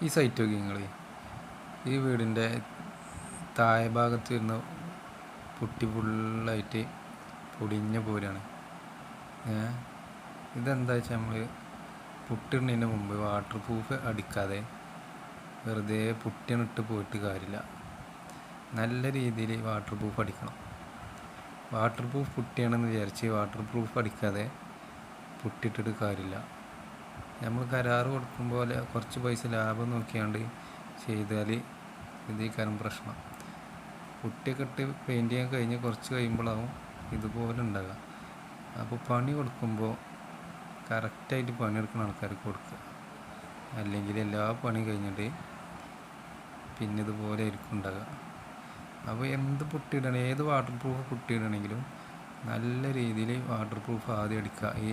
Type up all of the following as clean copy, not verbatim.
ഈ സൈറ്റ് നോക്കി നിങ്ങൾ, ഈ വീടിൻ്റെ താഴെ ഭാഗത്ത് വരുന്ന പുട്ടി ഫുള്ളായിട്ട് പൊടിഞ്ഞ പോരാണ്. ഇതെന്താ വെച്ചാൽ നമ്മൾ പുട്ടിടുന്നതിന് മുമ്പ് വാട്ടർ പ്രൂഫ് അടിക്കാതെ വെറുതെ പുട്ടിനിട്ട് പോയിട്ട് കാര്യമില്ല. നല്ല രീതിയിൽ വാട്ടർ പ്രൂഫ് അടിക്കണം. വാട്ടർ പ്രൂഫ് പുട്ടിയാണെന്ന് വിചാരിച്ച് വാട്ടർ പ്രൂഫ് അടിക്കാതെ പുട്ടിട്ടിട്ട് കാര്യമില്ല. നമ്മൾ കരാറ് കൊടുക്കുമ്പോൾ കുറച്ച് പൈസ ലാഭം നോക്കിയാണ്ട് ചെയ്താൽ ഇതേ കാര്യം പ്രശ്നം. പുട്ടിയൊക്കെ ഇട്ട് പെയിൻറ്റ് ചെയ്യാൻ കഴിഞ്ഞ് കുറച്ച് കഴിയുമ്പോഴാവും ഇതുപോലെ ഉണ്ടാകുക. അപ്പോൾ പണി കൊടുക്കുമ്പോൾ കറക്റ്റായിട്ട് പണിയെടുക്കുന്ന ആൾക്കാർക്ക് കൊടുക്കുക. അല്ലെങ്കിൽ എല്ലാ പണിയും കഴിഞ്ഞിട്ട് പിന്നെ ഇതുപോലെ ആയിരിക്കും ഉണ്ടാകുക. അപ്പോൾ എന്ത് പുട്ടിയിടണം, ഏത് വാട്ടർ പ്രൂഫ് പുട്ടിയിടണമെങ്കിലും നല്ല രീതിയിൽ വാട്ടർ പ്രൂഫ് ആദ്യം അടിക്കുക. ഈ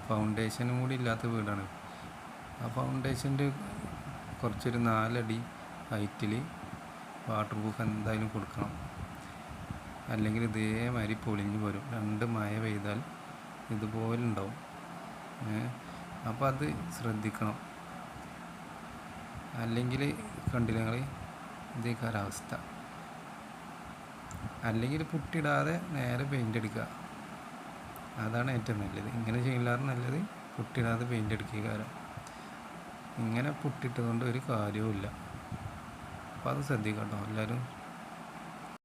ഫൗണ്ടേഷനും കൂടി ഇല്ലാത്ത വീടാണ്. ആ ഫൗണ്ടേഷൻ്റെ കുറച്ചൊരു 4 അടി ഹൈറ്റിൽ വാട്ടർ പ്രൂഫ് എന്തായാലും കൊടുക്കണം. അല്ലെങ്കിൽ ഇതേമാതിരി പൊളിഞ്ഞു പോരും. 2 മഴ പെയ്താൽ ഇതുപോലെ ഉണ്ടാവും. അപ്പോൾ അത് ശ്രദ്ധിക്കണം. അല്ലെങ്കിൽ കണ്ടില്ല നിങ്ങൾ ഇതേ കാലാവസ്ഥ. അല്ലെങ്കിൽ പുട്ടിടാതെ നേരെ പെയിൻ്റ് അടിക്കുക, അതാണ് ഏറ്റവും നല്ലത്. ഇങ്ങനെ ചെയ്യില്ലാതെ നല്ലത് പുട്ടിടാതെ പെയിൻ്റ് അടിക്കുക. കാരണം ഇങ്ങനെ പുട്ടിട്ടുകൊണ്ട് ഒരു കാര്യവുമില്ല. അപ്പോൾ അത് ശ്രദ്ധിക്കാം കേട്ടോ എല്ലാവരും.